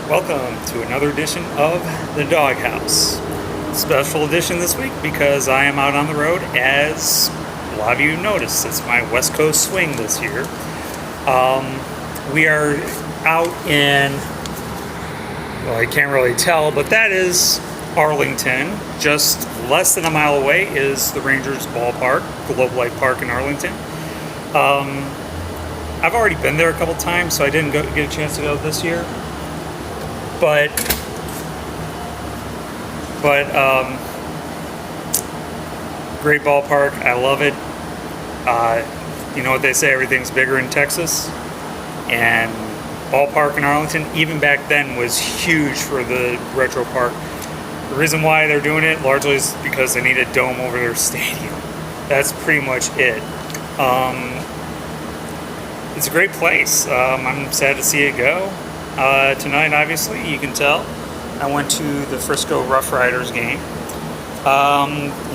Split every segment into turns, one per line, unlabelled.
Welcome to another edition of the DawgHouse. Special edition this week because I am out on the road. As a lot of you noticed, it's my West Coast swing this year. We are out in, well, I can't really tell, but that is Arlington. Just less than a mile away is the Rangers ballpark, Globe Life Park in Arlington. I've already been there a couple times, so I didn't get a chance to go this year. But great ballpark. I love it. You know what they say, everything's bigger in Texas. And ballpark in Arlington, even back then, was huge for the retro park. The reason why they're doing it largely is because they need a dome over their stadium. That's pretty much it. It's a great place. I'm sad to see it go. Tonight, obviously, you can tell, I went to the Frisco Rough Riders game.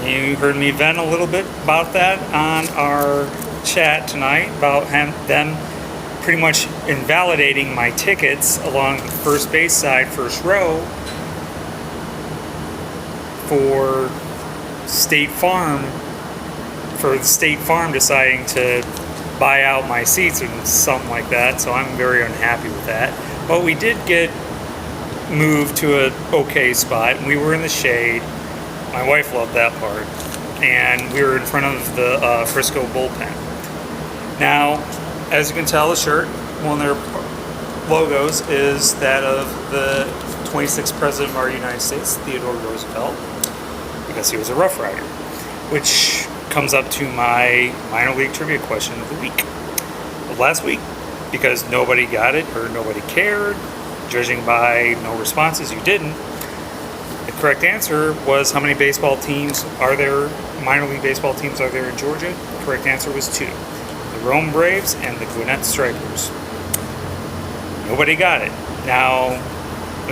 You heard me vent a little bit about that on our chat tonight, about them pretty much invalidating my tickets along the first base side, first row, for State Farm deciding to buy out my seats and something like that, so I'm very unhappy with that. But we did get moved to an okay spot, and we were in the shade. My wife loved that part. And we were in front of the Frisco bullpen. Now, as you can tell, the shirt, one of their logos is that of the 26th President of our United States, Theodore Roosevelt, because he was a Rough Rider, which comes up to my minor league trivia question of the week. Last week, because nobody got it or nobody cared, judging by no responses, you didn't. The correct answer was, how many baseball teams are there, minor league baseball teams are there in Georgia? The correct answer was 2. The Rome Braves and the Gwinnett Strikers. Nobody got it. Now,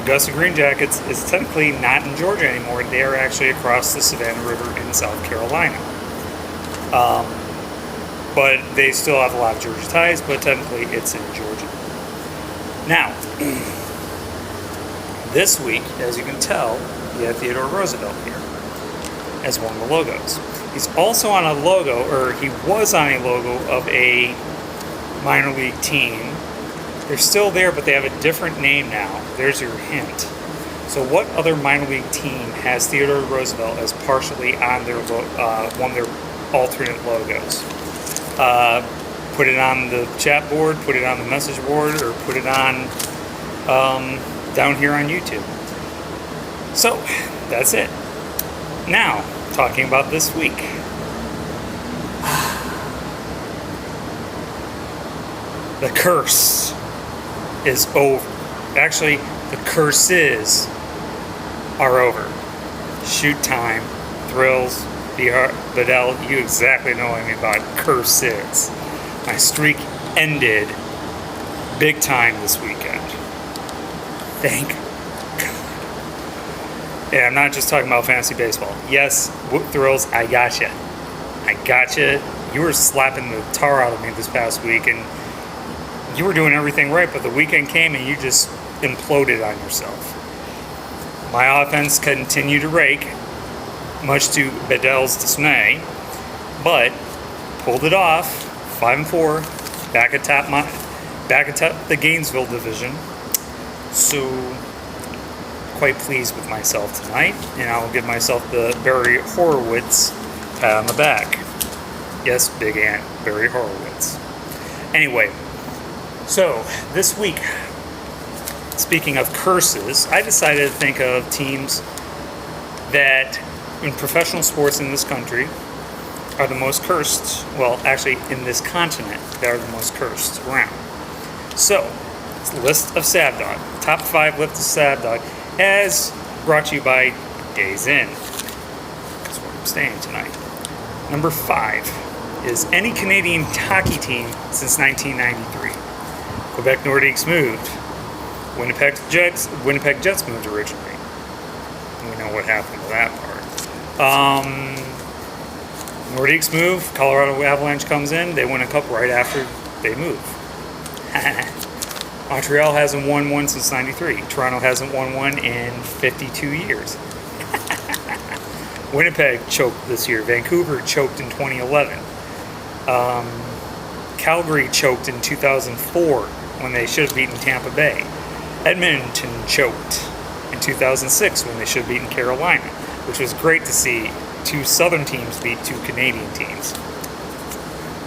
Augusta Green Jackets is technically not in Georgia anymore. They are actually across the Savannah River in South Carolina. But they still have a lot of Georgia ties, but technically it's in Georgia. Now, this week, as you can tell, we have Theodore Roosevelt here as one of the logos. He's also on a logo, or he was on a logo of a minor league team. They're still there, but they have a different name now. There's your hint. So what other minor league team has Theodore Roosevelt as partially on their one of their alternate logos? Put it on the chat board, put it on the message board, or put it on down here on YouTube. So, that's it. Now, talking about this week. The curse is over. Actually, the curses are over. Shoot time, thrills, Bedell, you exactly know what I mean about curses. My streak ended big time this weekend. Thank God. And I'm not just talking about fantasy baseball. Yes, whoop thrills, I gotcha. You were slapping the tar out of me this past week, and you were doing everything right, but the weekend came and you just imploded on yourself. My offense continued to rake, much to Bedell's dismay, but pulled it off. 5-4, back atop the Gainesville division. So quite pleased with myself tonight, and I'll give myself the Barry Horowitz pat on the back. Yes, Big Ant, Barry Horowitz. Anyway, so this week, speaking of curses, I decided to think of teams that in professional sports in this country are the most cursed, well, actually in this continent, that are the most cursed around. So, it's a list of Savdog. Top 5 list of Savdog, as brought to you by Days Inn. That's where I'm staying tonight. Number 5 is any Canadian hockey team since 1993. Quebec Nordiques moved. Winnipeg Jets moved originally. We know what happened to that part. Nordiques move, Colorado Avalanche comes in, they win a cup right after they move. Montreal hasn't won one since 93. Toronto hasn't won one in 52 years. Winnipeg choked this year. Vancouver choked in 2011. Calgary choked in 2004 when they should have beaten Tampa Bay. Edmonton choked in 2006 when they should have beaten Carolina, which was great to see two Southern teams beat two Canadian teams.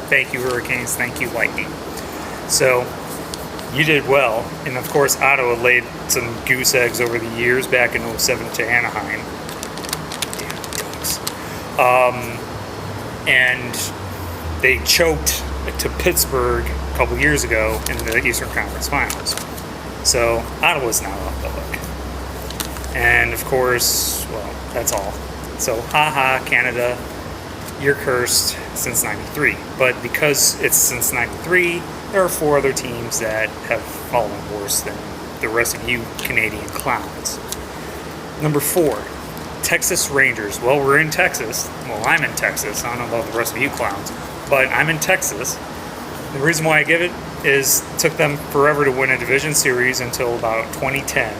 Thank you, Hurricanes. Thank you, Lightning. So, you did well. And of course, Ottawa laid some goose eggs over the years back in 07 to Anaheim. Damn Ducks. And they choked to Pittsburgh a couple years ago in the Eastern Conference Finals. So, Ottawa's now off the hook. And of course, well, that's all. So, haha, Canada, you're cursed since 93. But because it's since 93, there are 4 other teams that have fallen worse than the rest of you Canadian clowns. Number 4, Texas Rangers. Well, we're in Texas. Well, I'm in Texas. I don't know about the rest of you clowns, but I'm in Texas. The reason why I give it is it took them forever to win a division series until about 2010.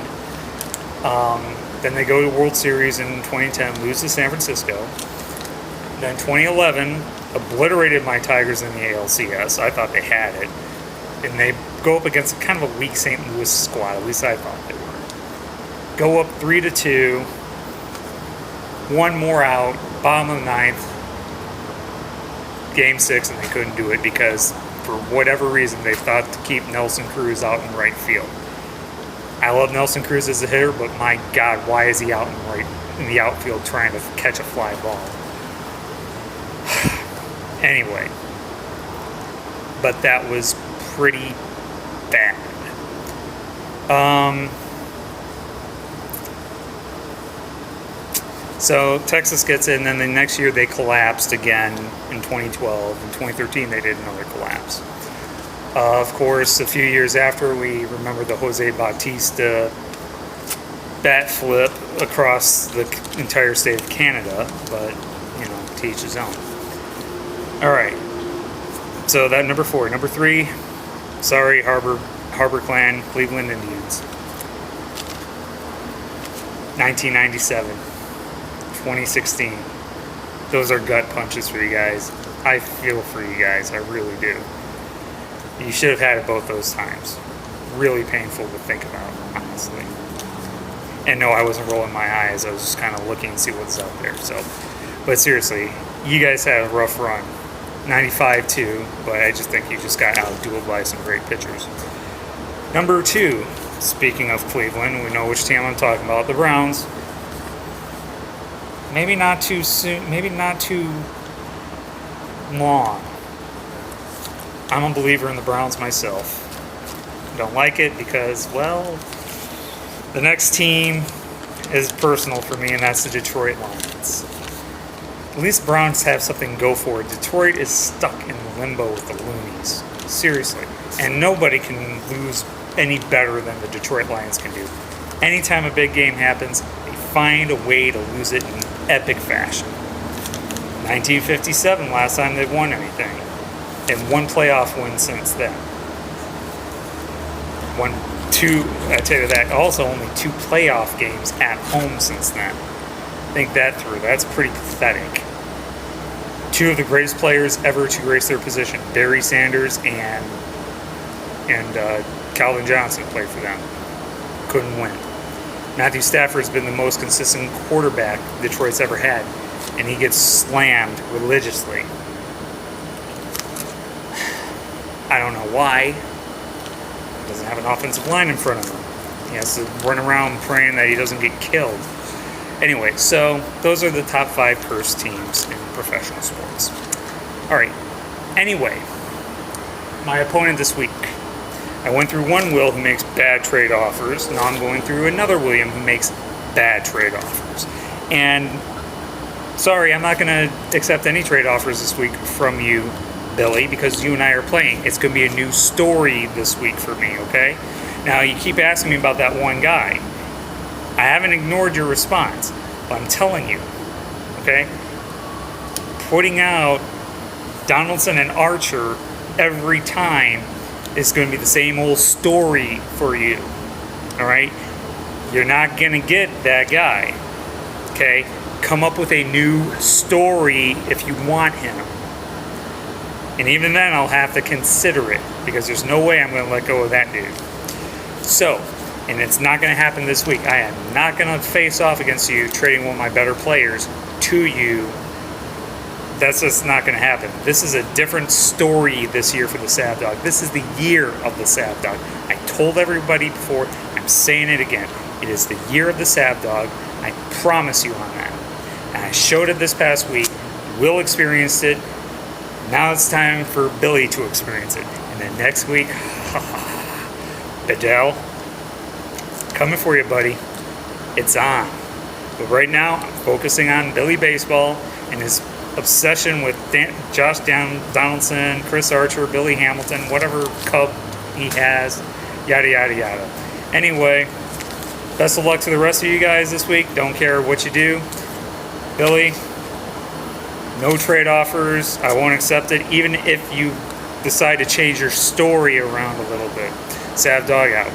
Then they go to World Series in 2010, lose to San Francisco. Then 2011, obliterated my Tigers in the ALCS. I thought they had it. And they go up against kind of a weak St. Louis squad. At least I thought they were. Go up 3-2. One more out. Bottom of the 9th. Game 6, and they couldn't do it because, for whatever reason, they thought to keep Nelson Cruz out in right field. I love Nelson Cruz as a hitter, but my God, why is he out in the outfield trying to catch a fly ball? Anyway, but that was pretty bad. So Texas gets in, and then the next year they collapsed again in 2012. In 2013, they did another collapse. Of course, a few years after, we remember the Jose Bautista bat flip across the entire state of Canada, but, you know, to each his own. All right, so that number 4. Number 3, sorry, Harbor Clan, Cleveland Indians. 1997, 2016. Those are gut punches for you guys. I feel for you guys, I really do. You should have had it both those times. Really painful to think about, honestly. And no, I wasn't rolling my eyes. I was just kind of looking and see what's out there. So, but seriously, you guys had a rough run. 95 too, but I just think you just got outdueled by some great pitchers. Number 2, speaking of Cleveland, we know which team I'm talking about, the Browns. Maybe not too soon, maybe not too long. I'm a believer in the Browns myself. Don't like it because, well, the next team is personal for me, and that's the Detroit Lions. At least Browns have something to go for. Detroit is stuck in limbo with the Loonies. Seriously. And nobody can lose any better than the Detroit Lions can do. Anytime a big game happens, they find a way to lose it in epic fashion. 1957, last time they've won anything. And 1 playoff win since then. I tell you that, also only 2 playoff games at home since then. Think that through. That's pretty pathetic. 2 of the greatest players ever to grace their position, Barry Sanders and Calvin Johnson, played for them. Couldn't win. Matthew Stafford's been the most consistent quarterback Detroit's ever had, and he gets slammed religiously. I don't know why. He doesn't have an offensive line in front of him. He has to run around praying that he doesn't get killed. Anyway, so those are the top 5 cursed teams in professional sports. All right. Anyway, my opponent this week. I went through one Will who makes bad trade offers. Now I'm going through another William who makes bad trade offers. And sorry, I'm not going to accept any trade offers this week from you, Billy, because you and I are playing. It's going to be a new story this week for me, okay? Now, you keep asking me about that one guy. I haven't ignored your response, but I'm telling you, okay? Putting out Donaldson and Archer every time it's going to be the same old story for you. All right? You're not going to get that guy. Okay? Come up with a new story if you want him. And even then, I'll have to consider it because there's no way I'm going to let go of that dude. So, and it's not going to happen this week. I am not going to face off against you trading one of my better players to you. That's just not going to happen. This is a different story this year for the Sav Dog. This is the year of the Sav Dog. I told everybody before, I'm saying it again. It is the year of the Sav Dog. I promise you on that. And I showed it this past week. Will experienced it. Now it's time for Billy to experience it. And then next week, Bedell, coming for you, buddy. It's on. But right now, I'm focusing on Billy Baseball and his obsession with Josh Donaldson, Chris Archer, Billy Hamilton, whatever Cub he has, yada, yada, yada. Anyway, best of luck to the rest of you guys this week. Don't care what you do. Billy, no trade offers. I won't accept it, even if you decide to change your story around a little bit. Sav Dog out.